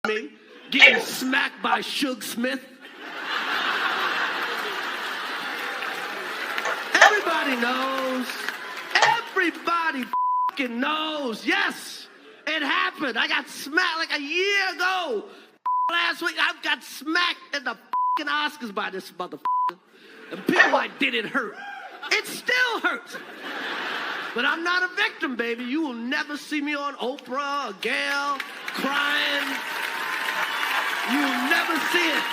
me getting smacked by Suge Smith. Everybody knows. Everybody fucking knows. Yes, it happened. I got smacked like a year ago. Last week, I got smacked at the fucking Oscars by this motherfucker. And people like, did it hurt? It still hurts. But I'm not a victim, baby. You will never see me on Oprah or Gail crying. You will never see it.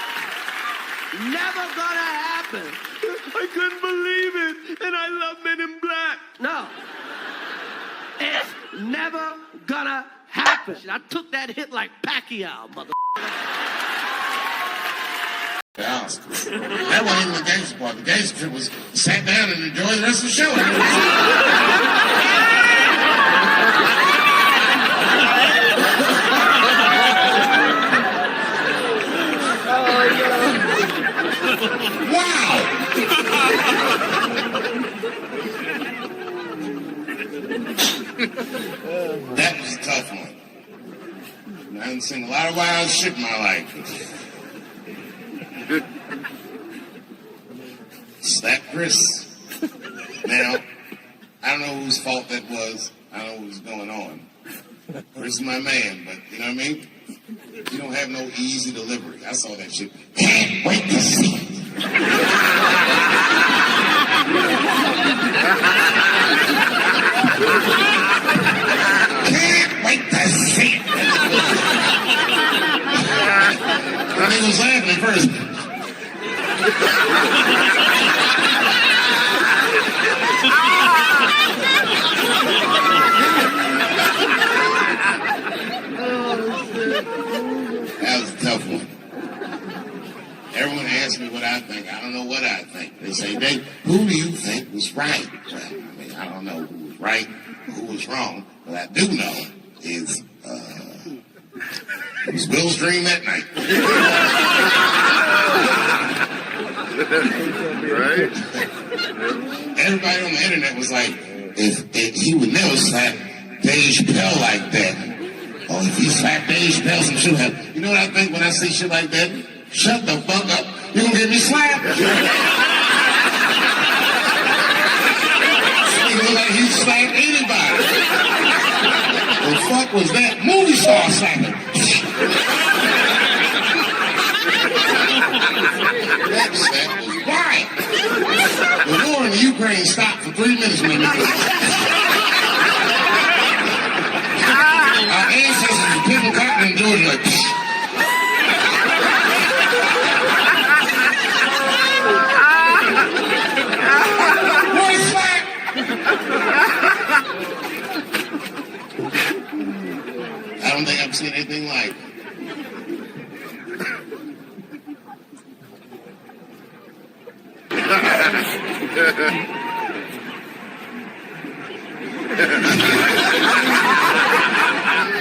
Never gonna happen. I couldn't believe it, and I love Men in Black. No. It's never gonna happen. I took that hit like Pacquiao, motherfucker. That wasn't even the gangster part. The gangster shit was sat down and enjoyed the rest of the show. Wow! That was a tough one. I haven't seen a lot of wild shit in my life. Slap Chris. Now, I don't know whose fault that was. I don't know what was going on. Chris is my man, but you know what I mean? You don't have no easy delivery. I saw that shit. Can't wait to see. Can't wait to see. And he was laughing at first. That was a tough one. Everyone asks me what I think. I don't know what I think. They say, Dave, who do you think was right? Well, I mean, I don't know who was right or who was wrong. What I do know is it was Bill's dream that night. Right? Everybody on the internet was like, if he would never slap Dave Chappelle like that. Or if he slapped Dave Chappelle, some shit happen. You know what I think when I see shit like that? Shut the fuck up. You gonna get me slapped? He look like he slapped anybody. The fuck was that? Movie star slapping. That slap was wild. The war in the Ukraine stopped for 3 minutes. Our ancestors were picking cotton in Georgia like, one slap! I don't think I've seen anything like it.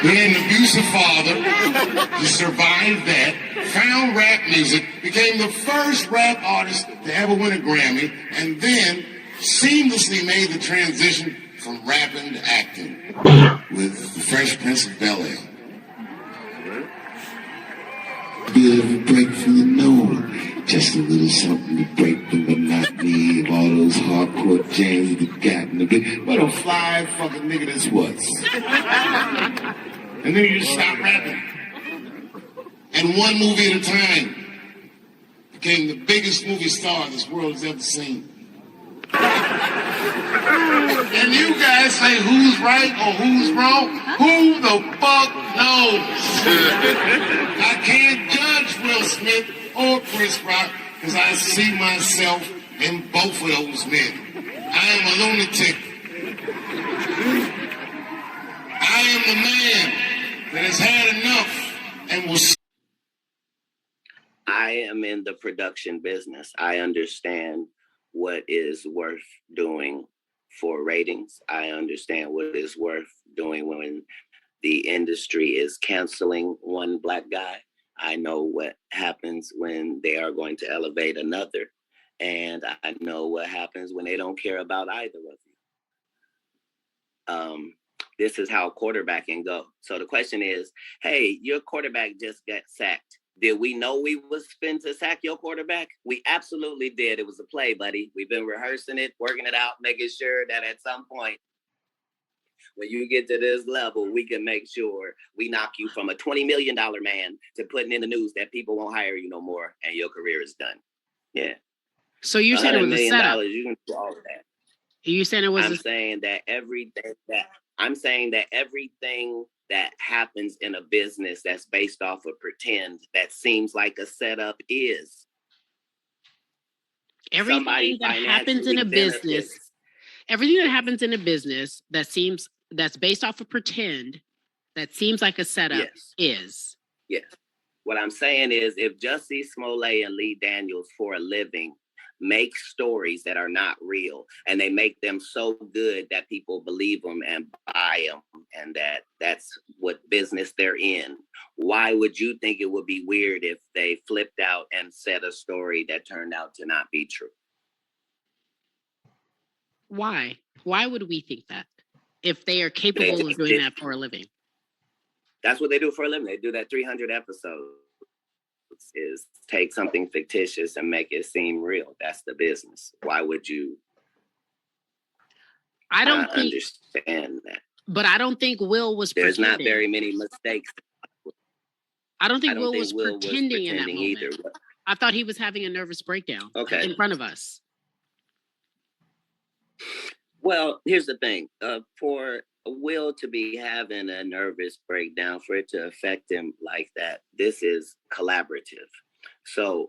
He had an abusive father. He survived that, found rap music, became the first rap artist to ever win a Grammy, and then seamlessly made the transition from rapping to acting with The Fresh Prince of Bel-Air. Bit of a break from the norm, just a little something to break the monotony of all those hardcore jams that got in the big. What a fly fucking nigga this was. And then you just stop rapping. And one movie at a time became the biggest movie star this world has ever seen. And you guys say who's right or who's wrong? Who the fuck knows? I can't judge Will Smith or Chris Rock because I see myself in both of those men. I am a lunatic. I am the man that has had enough and will. I am in the production business. I understand what is worth doing for ratings. I understand what is worth doing when the industry is canceling one black guy. I know what happens when they are going to elevate another. And I know what happens when they don't care about either of you. This is how quarterbacking go. So the question is, hey, your quarterback just got sacked. Did we know we was fin to sack your quarterback? We absolutely did. It was a play, buddy. We've been rehearsing it, working it out, making sure that at some point, when you get to this level, we can make sure we knock you from a $20 million man to putting in the news that people won't hire you no more and your career is done. Yeah. So you said it was a setup. You can do all of that. You saying it was? I'm saying that everything that happens in a business that's based off of pretend that seems like a setup is everything that happens in a business. Everything that happens in a business that's based off of pretend that seems like a setup is. Yes. What I'm saying is, if Jussie Smollett and Lee Daniels for a living make stories that are not real, and they make them so good that people believe them and buy them, and that's what business they're in, why would you think it would be weird if they flipped out and said a story that turned out to not be true? Why? Why would we think that if they are capable of doing that for a living? That's what they do for a living. They do that 300 episodes. Is take something fictitious and make it seem real. That's the business. Why would you? I don't understand that. But I don't think Will was. There's not very many mistakes. I don't think Will was pretending in that moment. Either. I thought he was having a nervous breakdown in front of us. Well, here's the thing. For Will to be having a nervous breakdown, for it to affect him like that, this is collaborative. So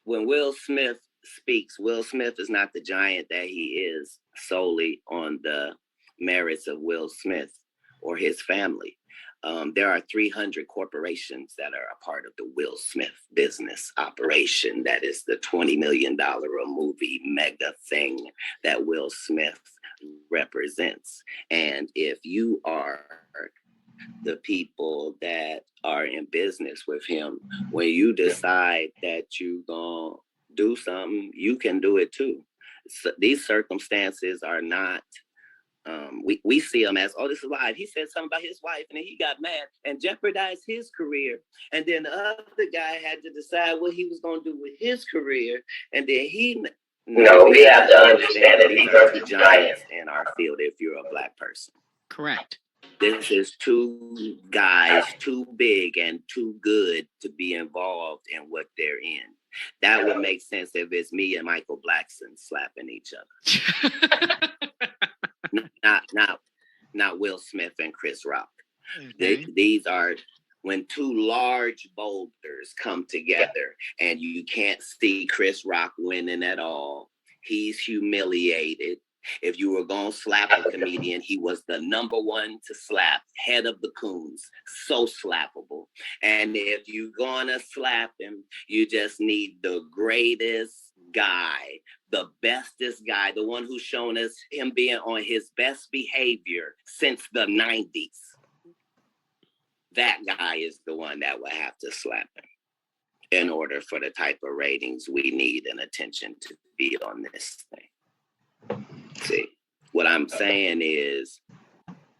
when Will Smith speaks, Will Smith is not the giant that he is solely on the merits of Will Smith or his family. There are 300 corporations that are a part of the Will Smith business operation. That is the $20 million a movie mega thing that Will Smith represents. And if you are the people that are in business with him, when you decide that you're going to do something, you can do it too. So these circumstances are not, we see him as, oh, this is live. He said something about his wife and then he got mad and jeopardized his career. And then the other guy had to decide what he was going to do with his career. And then we have to understand that these are two giants in our field if you're a Black person. Correct. This is two guys too big and too good to be involved in what they're in. That would make sense if it's me and Michael Blackson slapping each other. Not Will Smith and Chris Rock. Okay. These are when two large boulders come together and you can't see Chris Rock winning at all. He's humiliated. If you were going to slap a comedian, he was the number one to slap, head of the coons, so slappable. And if you're going to slap him, you just need the greatest guy, the bestest guy, the one who's shown us him being on his best behavior since the 90s. That guy is the one that will have to slap him in order for the type of ratings we need and attention to be on this thing. See, what I'm saying is,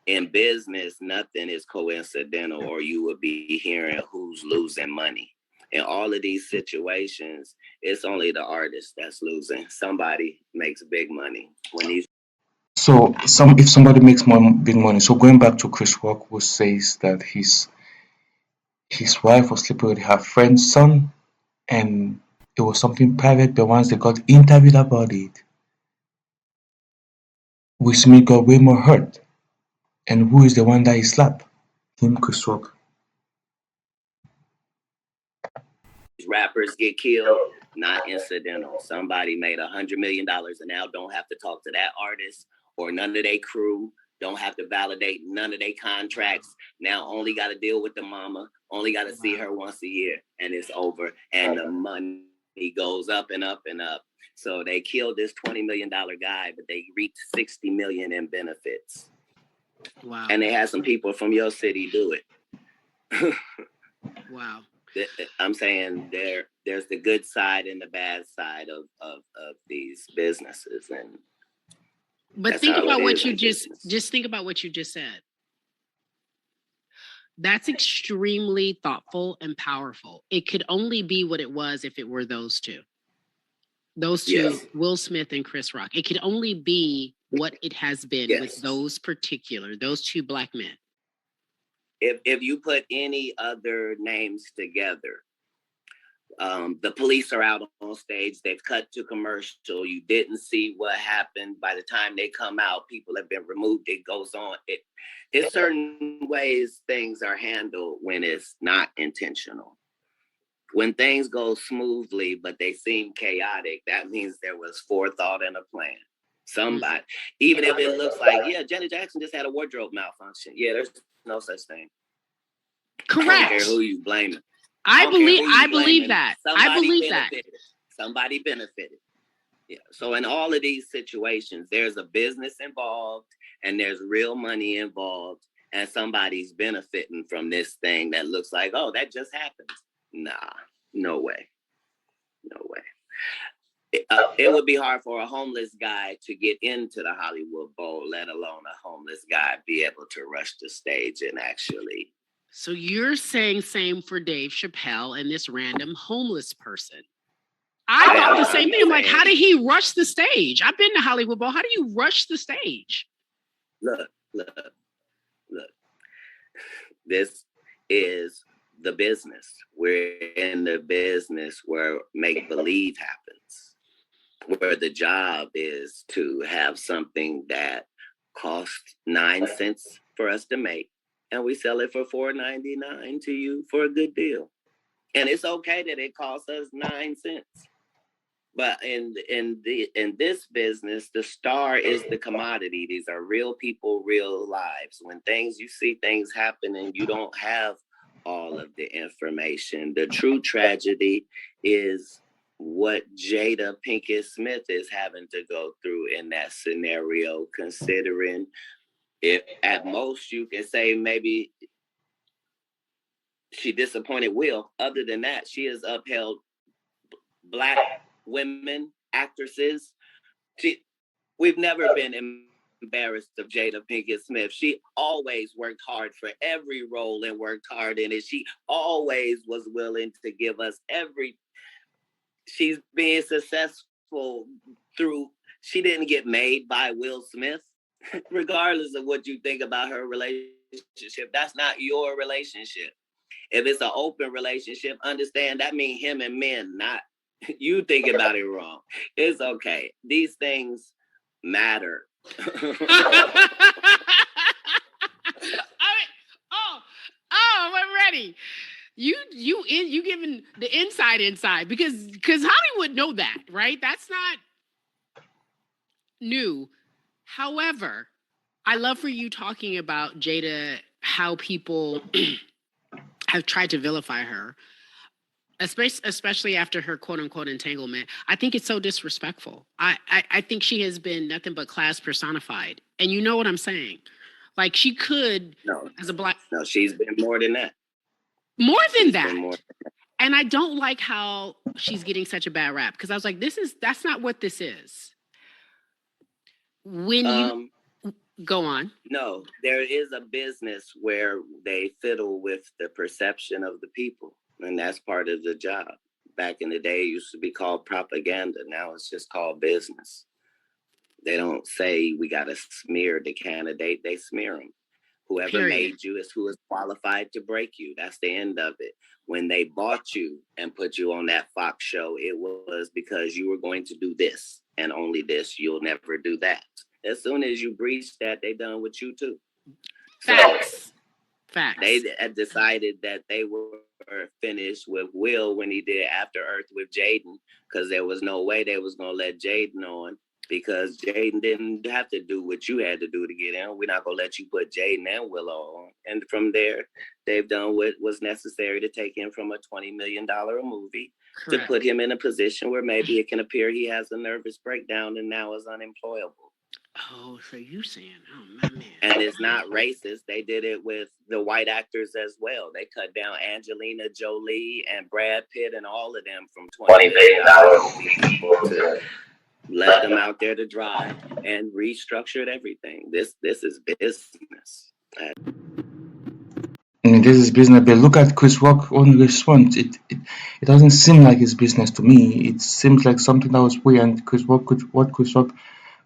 in business, nothing is coincidental, or you would be hearing who's losing money. In all of these situations, it's only the artist that's losing. Somebody makes big money when these. So, if somebody makes big money. So going back to Chris Rock, who says that his wife was sleeping with her friend's son, and it was something private. But once they got interviewed about it, Will Smith got way more hurt. And who is the one that he slapped? Him, Chris Rock. Rappers get killed, not incidental. Somebody made $100 million and now don't have to talk to that artist or none of their crew, don't have to validate none of their contracts. Now only got to deal with the mama, only got to see her once a year, and it's over. And the money goes up and up and up. So they killed this $20 million guy, but they reaped $60 million in benefits. Wow. And they had some people from your city do it. Wow. I'm saying there's the good side and the bad side of these businesses. And But think about what you just think about what you just said. That's extremely thoughtful and powerful. It could only be what it was if it were those two. Those two, yes. Will Smith and Chris Rock. It could only be what it has been with those two black men. If you put any other names together, the police are out on stage, they've cut to commercial, you didn't see what happened. By the time they come out, people have been removed, it goes on. It's certain ways things are handled when it's not intentional. When things go smoothly, but they seem chaotic, that means there was forethought and a plan. Somebody, even if it looks like, Janet Jackson just had a wardrobe malfunction. Yeah, there's no such thing. Correct. I don't care who you blame it. I believe that. Somebody benefited. Yeah. So in all of these situations, there's a business involved and there's real money involved, and somebody's benefiting from this thing that looks like, oh, that just happened. Nah, no way. No way. It would be hard for a homeless guy to get into the Hollywood Bowl, let alone a homeless guy be able to rush the stage and actually. So you're saying same for Dave Chappelle and this random homeless person. I thought the same thing. I'm like, how did he rush the stage? I've been to Hollywood Bowl. How do you rush the stage? Look. This is the business. We're in the business where make-believe happens, where the job is to have something that costs 9 cents for us to make, and we sell it for $4.99 to you for a good deal. And it's okay that it costs us 9 cents. But in this business, the star is the commodity. These are real people, real lives. When you see things happen and you don't have all of the information, the true tragedy is what Jada Pinkett Smith is having to go through in that scenario, considering if at most you can say maybe she disappointed Will. Other than that, she has upheld Black women, actresses. We've never been embarrassed of Jada Pinkett Smith. She always worked hard for every role and worked hard in it. She always was willing to give us she's being successful she didn't get made by Will Smith. Regardless of what you think about her relationship, that's not your relationship. If it's an open relationship, understand that means him and men, not you think about it wrong. It's okay. These things matter. I'm ready. You giving the inside because Hollywood know that, right? That's not new. However, I love for you talking about Jada, how people have tried to vilify her, especially after her quote unquote entanglement. I think it's so disrespectful. I think she has been nothing but class personified. And you know what I'm saying? Like she could, as a Black. No, she's been more than that. More than that. And I don't like how she's getting such a bad rap, because I was like, that's not what this is. When you go on. No, there is a business where they fiddle with the perception of the people. And that's part of the job. Back in the day, it used to be called propaganda. Now it's just called business. They don't say we got to smear the candidate. They smear them. Whoever made you is who is qualified to break you. That's the end of it. When they bought you and put you on that Fox show, it was because you were going to do this and only this. You'll never do that. As soon as you breach that, they done with you too. Facts. They had decided that they were finished with Will when he did After Earth with Jaden, because there was no way they was going to let Jaden on, because Jaden didn't have to do what you had to do to get in. We're not going to let you put Jaden and Willow on. And from there, they've done what was necessary to take him from a $20 million movie to put him in a position where maybe it can appear he has a nervous breakdown and now is unemployable. Oh, so you saying, oh, my man. And it's not racist. They did it with the white actors as well. They cut down Angelina Jolie and Brad Pitt and all of them from $20 million people to left them out there to dry, and restructured everything. This is business. I mean, this is business, but look at Chris Rock on response. It doesn't seem like it's business to me. It seems like something that was weird, and Chris Rock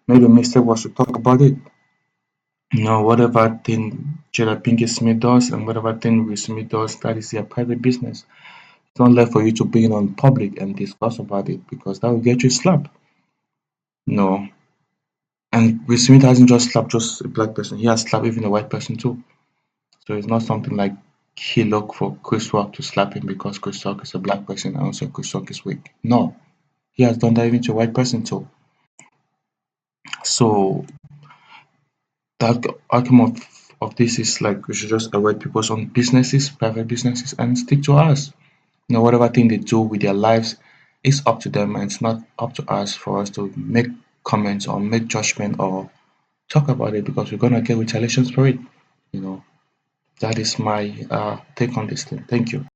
made a mistake was to talk about it. Whatever thing Jada Pinkett Smith does and whatever thing Will Smith does, that is their private business. It's not left for you to bring it on public and discuss about it because that will get you slapped. No. And Will Smith hasn't just slapped just a black person, he has slapped even a white person too. So it's not something like he looked for Chris Rock to slap him because Chris Rock is a black person and also Chris Rock is weak. No. He has done that even to a white person too. So that argument of this is like we should just avoid people's own businesses, private businesses, and stick to us. Whatever thing they do with their lives is up to them, and it's not up to us for us to make comments or make judgment or talk about it because we're gonna get retaliations for it. That is my take on this thing. Thank you.